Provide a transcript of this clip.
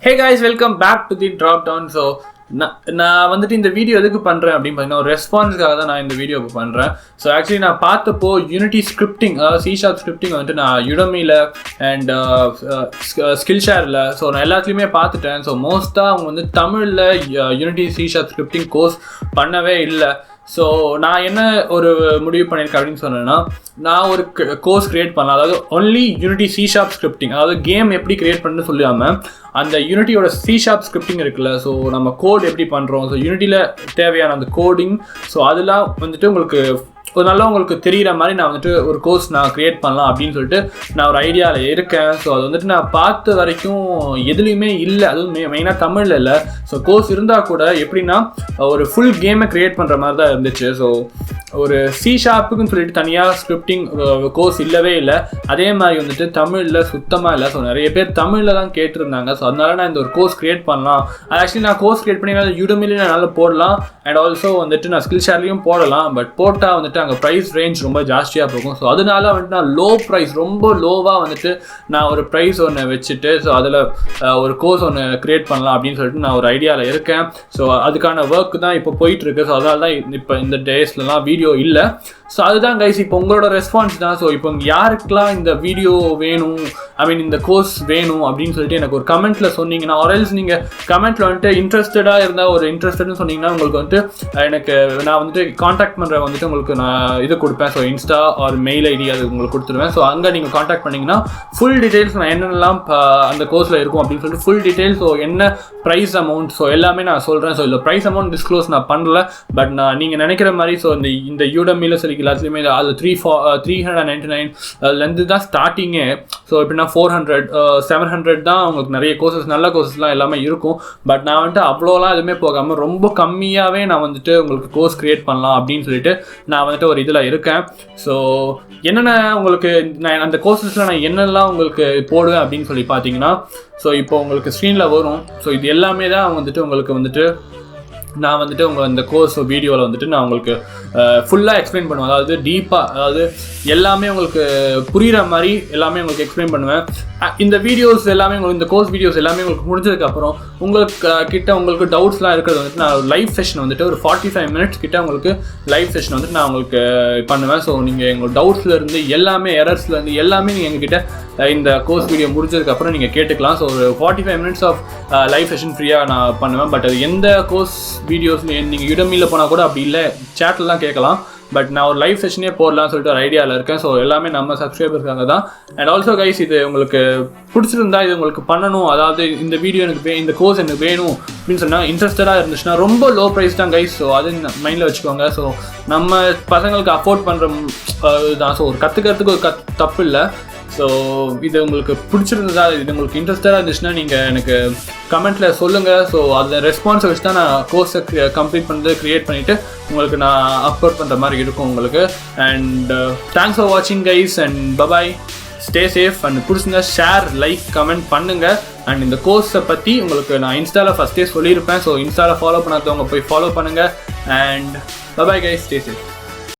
Hey guys, welcome back to the Drop Down. So நான் வந்துட்டு இந்த வீடியோ எதுக்கு பண்ணுறேன் அப்படின்னு பார்த்தீங்கன்னா ஒரு ரெஸ்பான்ஸ்க்காக தான் நான் இந்த வீடியோ இப்போ பண்ணுறேன். ஸோ ஆக்சுவலி நான் பார்த்தப்போ யூனிட்டி ஸ்கிரிப்டிங், அதாவது C# ஸ்கிரிப்டிங் வந்துட்டு நான் யுடமியில் அண்ட் ஸ்கில் ஷேரில் ஸோ நான் எல்லாத்துலேயுமே பார்த்துட்டேன். ஸோ மோஸ்ட்டாக அவங்க வந்து தமிழில் யூனிட்டி C# ஸ்கிரிப்டிங் கோர்ஸ் பண்ணவே இல்லை. ஸோ நான் என்ன ஒரு முடிவு பண்ணியிருக்கேன் அப்படின்னு சொன்னேன்னா, நான் ஒரு கோர்ஸ் க்ரியேட் பண்ணலாம். அதாவது ஒன்லி யூனிட்டி C# ஸ்கிரிப்டிங், அதாவது கேம் எப்படி க்ரியேட் பண்ணுன்னு சொல்லாமல் அந்த யூனிட்டியோட C# ஸ்கிரிப்டிங் இருக்குல்ல, ஸோ நம்ம கோட் எப்படி பண்ணுறோம், ஸோ யூனிட்டியில் தேவையான அந்த கோடிங், ஸோ அதெல்லாம் வந்துட்டு உங்களுக்கு ஒரு நல்லா உங்களுக்கு தெரிகிற மாதிரி நான் வந்துட்டு ஒரு கோர்ஸ் நான் க்ரியேட் பண்ணலாம் அப்படின்னு சொல்லிட்டு நான் ஒரு ஐடியாவில் இருக்கேன். ஸோ அது வந்துட்டு நான் பார்த்த வரைக்கும் எதுலேயுமே இல்லை, அதுவும் மெயினாக தமிழில் இல்லை. ஸோ கோர்ஸ் இருந்தால் கூட எப்படின்னா ஒரு ஃபுல் கேமை க்ரியேட் பண்ணுற மாதிரி தான் இருந்துச்சு. ஸோ ஒரு C#க்குன்னு சொல்லிட்டு தனியாக ஸ்கிரிப்டிங் கோர்ஸ் இல்லவே இல்லை. அதே மாதிரி வந்துட்டு தமிழில் சுத்தமாக இல்லை. ஸோ நிறைய பேர் தமிழில் தான் கேட்டிருந்தாங்க. ஸோ அதனால நான் இந்த ஒரு கோர்ஸ் க்ரியேட் பண்ணலாம். அது ஆக்சுவலி நான் கோர்ஸ் க்ரியேட் பண்ணி யுடமிலையும் என்னால் போடலாம், அண்ட் ஆல்சோ வந்துட்டு நான் ஸ்கில் ஷேர்லையும் போடலாம். பட் போட்டால் வந்துட்டு அங்கே ப்ரைஸ் ரேஞ்ச் ரொம்ப ஜாஸ்தியாக போகும். ஸோ அதனால வந்துட்டு நான் லோ ப்ரைஸ், ரொம்ப லோவாக வந்துட்டு நான் ஒரு ப்ரைஸ் ஒன்று வச்சுட்டு ஸோ அதில் ஒரு கோர்ஸ் ஒன்று க்ரியேட் பண்ணலாம் அப்படின்னு சொல்லிட்டு நான் ஒரு ஐடியாவில் இருக்கேன். ஸோ அதுக்கான ஒர்க் தான் இப்போ போயிட்டுருக்கு. ஸோ அதனால தான் இப்போ இந்த டேஸ்லலாம் வீடியோ இல்லை. ஸோ அதுதான் கைஸ், இப்போ உங்களோட ரெஸ்பான்ஸ் தான். ஸோ இப்போ யாருக்கெல்லாம் இந்த வீடியோ வேணும், இந்த கோர்ஸ் வேணும் அப்படின்னு சொல்லிட்டு எனக்கு ஒரு கமெண்ட்டில் சொன்னீங்கன்னா, ஆர்எல்ஸ் நீங்கள் கமெண்ட்டில் வந்துட்டு இன்ட்ரெஸ்டடாக இருந்தால் ஒரு இன்ட்ரெஸ்டட்னு சொன்னீங்கன்னா உங்களுக்கு வந்துட்டு எனக்கு நான் வந்துட்டு காண்டாக்ட் பண்ணுற வந்துட்டு உங்களுக்கு நான் இது கொடுப்பேன். So insta or mail ID அது உங்களுக்கு கொடுத்துருவேன். ஸோ அங்கே நீங்கள் காண்டாக்ட் பண்ணிங்கன்னா ஃபுல் டீட்டெயில்ஸ் நான் என்னென்னலாம் அந்த கோர்ஸில் இருக்கும் அப்படின்னு சொல்லிட்டு ஃபுல் டீட்டெயில்ஸ், ஸோ என்ன ப்ரைஸ் அமௌண்ட், ஸோ எல்லாமே நான் சொல்கிறேன். ஸோ இல்லை ப்ரைஸ் அமௌண்ட் டிஸ்க்ளோஸ் நான் பண்ணல, பட் நான் நீங்கள் நினைக்கிற மாதிரி ஸோ இந்த யுடமியில் சரி எல்லாத்துலேயுமே அது 399 அதுலேருந்து தான் ஸ்டார்டிங்கே. ஸோ எப்படின்னா 400 700 தான் உங்களுக்கு நிறைய கோர்சஸ், நல்ல கோர்சஸ்லாம் எல்லாமே இருக்கும். பட் நான் வந்துட்டு அவ்வளோலாம் எதுவுமே போகாமல் ரொம்ப கம்மியாகவே நான் வந்துட்டு உங்களுக்கு கோர்ஸ் க்ரியேட் பண்ணலாம் அப்படின்னு சொல்லிட்டு நான் வந்துட்டு ஒரு இதில் இருக்கேன். ஸோ என்னென்ன உங்களுக்கு நான் அந்த கோர்சஸில் நான் என்னெல்லாம் உங்களுக்கு போடுவேன் அப்படின்னு சொல்லி பார்த்தீங்கன்னா, ஸோ இப்போ உங்களுக்கு ஸ்க்ரீனில் வரும். ஸோ இது எல்லாமே தான் வந்துட்டு உங்களுக்கு வந்துட்டு நான் வந்துட்டு உங்கள் இந்த கோர்ஸ் வீடியோவில் வந்துட்டு நான் உங்களுக்கு ஃபுல்லாக எக்ஸ்பிளைன் பண்ணுவேன். அதாவது டீப்பாக, அதாவது எல்லாமே உங்களுக்கு புரிகிற மாதிரி எல்லாமே உங்களுக்கு எக்ஸ்பிளைன் பண்ணுவேன். இந்த வீடியோஸ் எல்லாமே உங்களுக்கு, இந்த கோர்ஸ் வீடியோஸ் எல்லாமே உங்களுக்கு முடிஞ்சதுக்கப்புறம் உங்களுக்கு டவுட்ஸ்லாம் இருக்கிறது வந்துட்டு நான் லைவ் செஷன் வந்துட்டு ஒரு 45 minutes கிட்ட உங்களுக்கு லைவ் செஷன் வந்துட்டு நான் உங்களுக்கு பண்ணுவேன். ஸோ நீங்கள் எங்கள் டவுட்ஸ்லேருந்து எல்லாமே, எரர்ஸ்லேருந்து எல்லாமே நீங்கள் எங்ககிட்ட இந்த கோர்ஸ் வீடியோ முடிஞ்சதுக்கப்புறம் நீங்கள் கேட்டுக்கலாம். ஸோ ஒரு 45 minutes ஆஃப் லைவ் செஷன் ஃப்ரீயாக நான் பண்ணுவேன். பட் அது எந்த கோர்ஸ் வீடியோஸ் நீங்கள் யுடமியில் போனால் கூட அப்படி இல்லை, சேட்டில்லாம் கேட்கலாம். பட் நான் ஒரு லைவ் செஷனே போடலாம்னு சொல்லிட்டு ஒரு ஐடியாவில் இருக்கேன். ஸோ எல்லாமே நம்ம சப்ஸ்கிரைபர்ஸ்க்காக தான். அண்ட் ஆல்சோ கைஸ், இது உங்களுக்கு பிடிச்சிருந்தா, இது உங்களுக்கு பண்ணணும், அதாவது இந்த வீடியோ எனக்கு இந்த கோர்ஸ் எனக்கு வேணும் அப்படின்னு சொன்னால் இன்ட்ரெஸ்டடாக இருந்துச்சுன்னா ரொம்ப லோ ப்ரைஸ் தான் கைஸ். ஸோ அது மைண்டில் வச்சுக்கோங்க. ஸோ நம்ம பசங்களுக்கு அஃபோர்ட் பண்ணுற தான். ஸோ ஒரு கற்றுக்கிறதுக்கு ஒரு தப்பு இல்லை. ஸோ இது உங்களுக்கு பிடிச்சிருந்ததா, இது உங்களுக்கு இன்ட்ரெஸ்டாக இருந்துச்சுன்னா நீங்கள் எனக்கு கமெண்ட்டில் சொல்லுங்கள். ஸோ அந்த ரெஸ்பான்ஸை வச்சு தான் நான் கோர்ஸை கம்ப்ளீட் பண்ணுறது க்ரியேட் பண்ணிவிட்டு உங்களுக்கு நான் அப்லோட் பண்ணுற மாதிரி இருக்கும் உங்களுக்கு. அண்ட் தேங்க்ஸ் ஃபார் வாட்சிங் guys, and bye bye, stay safe. And பிடிச்சிருந்தா ஷேர், லைக், கமெண்ட் பண்ணுங்கள். அண்ட் இந்த கோர்ஸை பற்றி உங்களுக்கு நான் இன்ஸ்டாவில் ஃபஸ்ட்டே சொல்லியிருப்பேன். ஸோ இன்ஸ்டாவில் ஃபாலோ பண்ணாதவங்க போய் ஃபாலோ பண்ணுங்கள். And bye bye guys, stay safe.